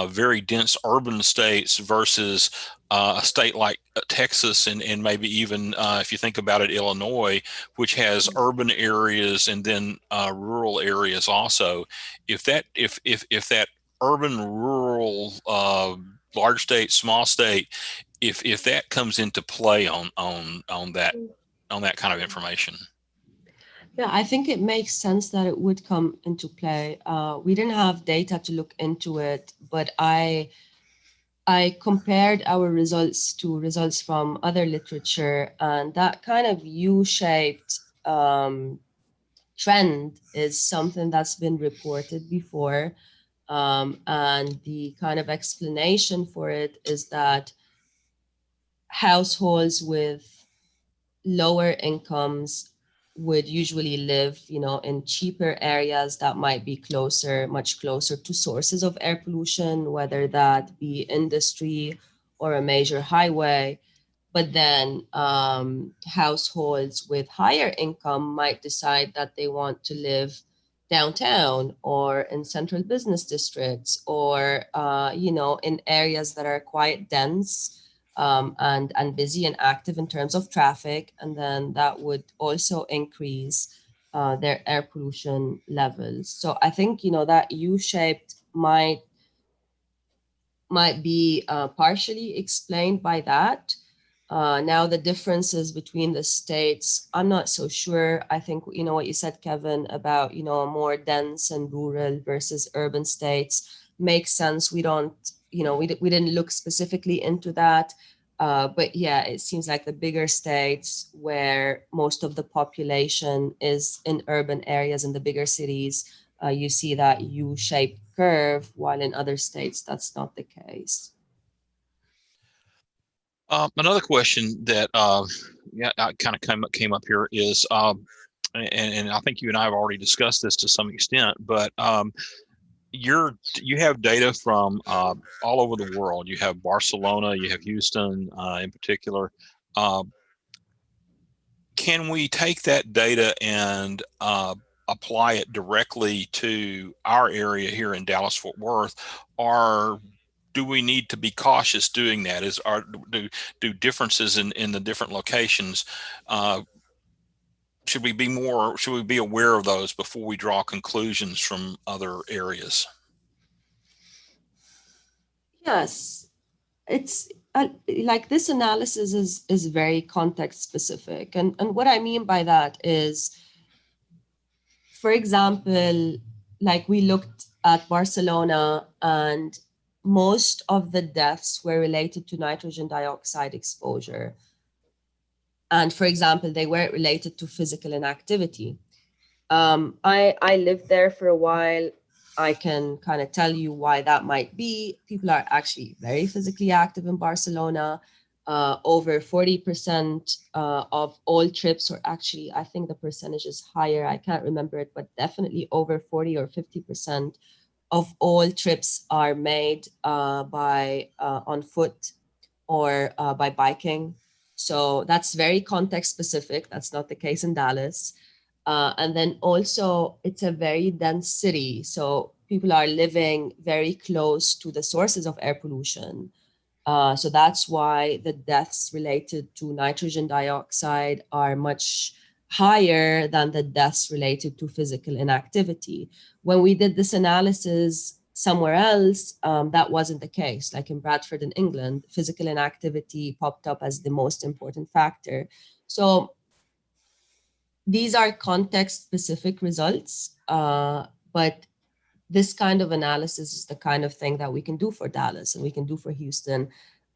very dense urban states versus a state like Texas, and maybe even if you think about it, Illinois, which has urban areas and then rural areas also. If that urban, rural, large state, small state, if that comes into play on that kind of information. Yeah, I think it makes sense that it would come into play. We didn't have data to look into it, but I compared our results to results from other literature, and that kind of U-shaped trend is something that's been reported before. And the kind of explanation for it is that households with lower incomes would usually live, in cheaper areas that might be much closer to sources of air pollution, whether that be industry or a major highway. But then households with higher income might decide that they want to live downtown or in central business districts or, in areas that are quite dense and busy and active in terms of traffic. And then that would also increase their air pollution levels. So I think, that U-shaped might be partially explained by that. Now the differences between the states, I'm not so sure. I think, what you said, Kevin, about, more dense and rural versus urban states makes sense. We don't, we didn't look specifically into that. But yeah, it seems like the bigger states where most of the population is in urban areas in the bigger cities, you see that U-shaped curve, while in other states, that's not the case. Another question that kind of came up here is, and I think you and I have already discussed this to some extent, but you have data from all over the world. You have Barcelona, you have Houston in particular. Can we take that data and apply it directly to our area here in Dallas-Fort Worth, or do we need to be cautious doing that? Do differences in the different locations? Should we be aware of those before we draw conclusions from other areas? Yes, it's like this analysis is very context specific. And what I mean by that is, for example, like we looked at Barcelona and most of the deaths were related to nitrogen dioxide exposure. And for example, they weren't related to physical inactivity. I lived there for a while. I can kind of tell you why that might be. People are actually very physically active in Barcelona. Over 40% of all trips, or actually, I think the percentage is higher. I can't remember it, but definitely over 40 or 50% of all trips are made by on foot or by biking. So that's very context specific. That's not the case in Dallas. And then also it's a very dense city. So people are living very close to the sources of air pollution. So that's why the deaths related to nitrogen dioxide are much higher than the deaths related to physical inactivity. When we did this analysis somewhere else, that wasn't the case. Like in Bradford in England, physical inactivity popped up as the most important factor. So these are context specific results, but this kind of analysis is the kind of thing that we can do for Dallas and we can do for Houston,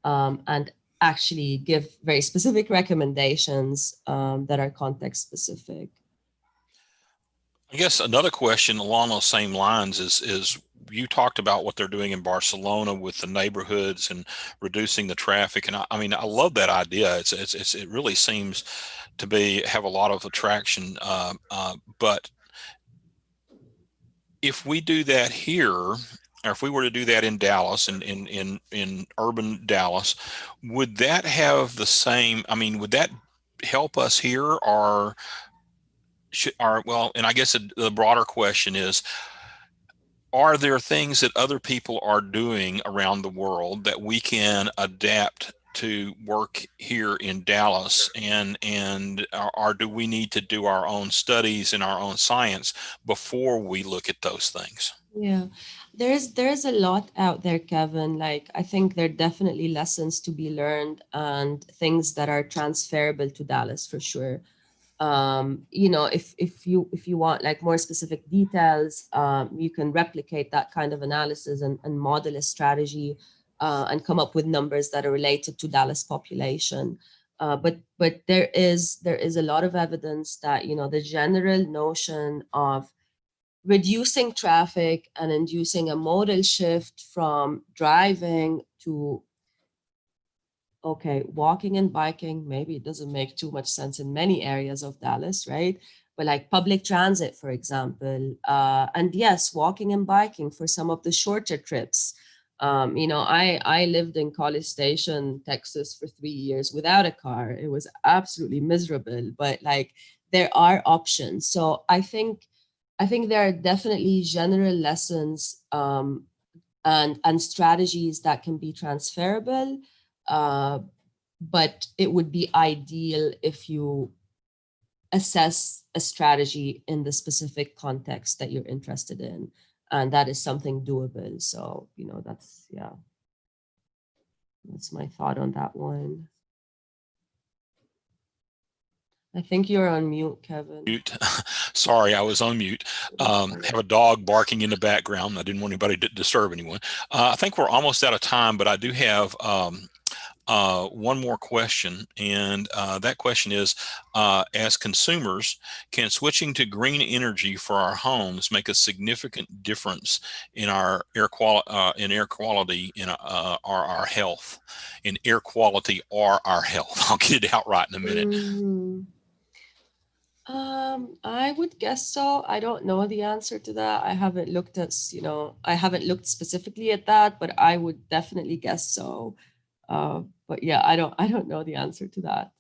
and actually give very specific recommendations that are context specific. I guess another question along those same lines is you talked about what they're doing in Barcelona with the neighborhoods and reducing the traffic, and I mean I love that idea. It really seems to have a lot of attraction, but if we do that here, or if we were to do that in Dallas, in urban Dallas, would that have the same? I mean, would that help us here, or well? And I guess the broader question is, are there things that other people are doing around the world that we can adapt to work here in Dallas, or do we need to do our own studies and our own science before we look at those things? Yeah, there's a lot out there, Kevin. Like I think there are definitely lessons to be learned and things that are transferable to Dallas for sure. If you want like more specific details, you can replicate that kind of analysis and model a strategy and come up with numbers that are related to Dallas population. But there is a lot of evidence that the general notion of reducing traffic and inducing a modal shift from driving to okay, walking and biking, maybe it doesn't make too much sense in many areas of Dallas, right? But like public transit, for example, and yes, walking and biking for some of the shorter trips. You know, I lived in College Station, Texas for 3 years without a car. It was absolutely miserable, but like there are options. So I think there are definitely general lessons and strategies that can be transferable. But it would be ideal if you assess a strategy in the specific context that you're interested in. And that is something doable. So, you know, that's, yeah, that's my thought on that one. I think you're on mute, Kevin. Mute. Sorry, I was on mute. Have a dog barking in the background. I didn't want anybody to disturb anyone. I think we're almost out of time, but I do have one more question, and that question is, as consumers, can switching to green energy for our homes make a significant difference in our air quality, in our health, in air quality or our health? I'll get it out right in a minute. I would guess so. I don't know the answer to that. I haven't looked at, you know, I haven't looked specifically at that, but I would definitely guess so. But yeah, I don't know the answer to that.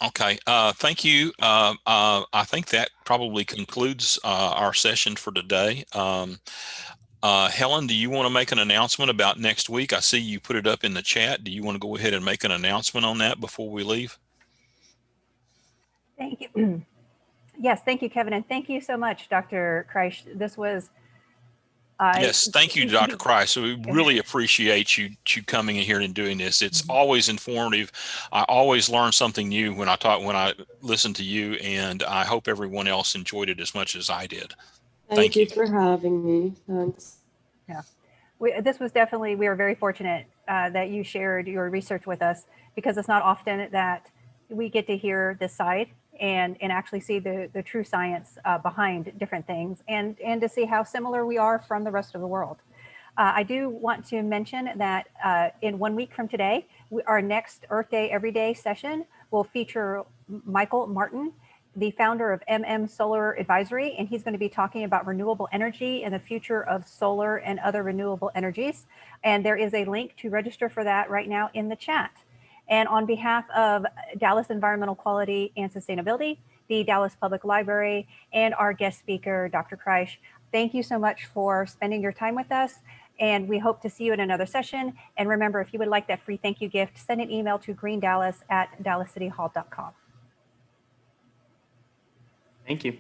Okay, thank you. I think that probably concludes our session for today. Helen, do you want to make an announcement about next week? I see you put it up in the chat. Do you want to go ahead and make an announcement on that before we leave? Thank you. Yes, thank you, Kevin. And thank you so much, Dr. Kreisch. This was yes, thank you, Dr. Kreisch. So we really appreciate you coming in here and doing this. It's always informative. I always learn something new when I listen to you, and I hope everyone else enjoyed it as much as I did. Thank you for having me. Thanks. Yeah, this was definitely, we are very fortunate that you shared your research with us, because it's not often that we get to hear this side and actually see the true science behind different things, and to see how similar we are from the rest of the world. I do want to mention that in 1 week from today, our next Earth Day Everyday session will feature Michael Martin, the founder of Solar Advisory, and he's going to be talking about renewable energy and the future of solar and other renewable energies. And there is a link to register for that right now in the chat. And on behalf of Dallas Environmental Quality and Sustainability, the Dallas Public Library, and our guest speaker, Dr. Kreisch, thank you so much for spending your time with us. And we hope to see you in another session. And remember, if you would like that free thank you gift, send an email to greendallas@dallascityhall.com. Thank you.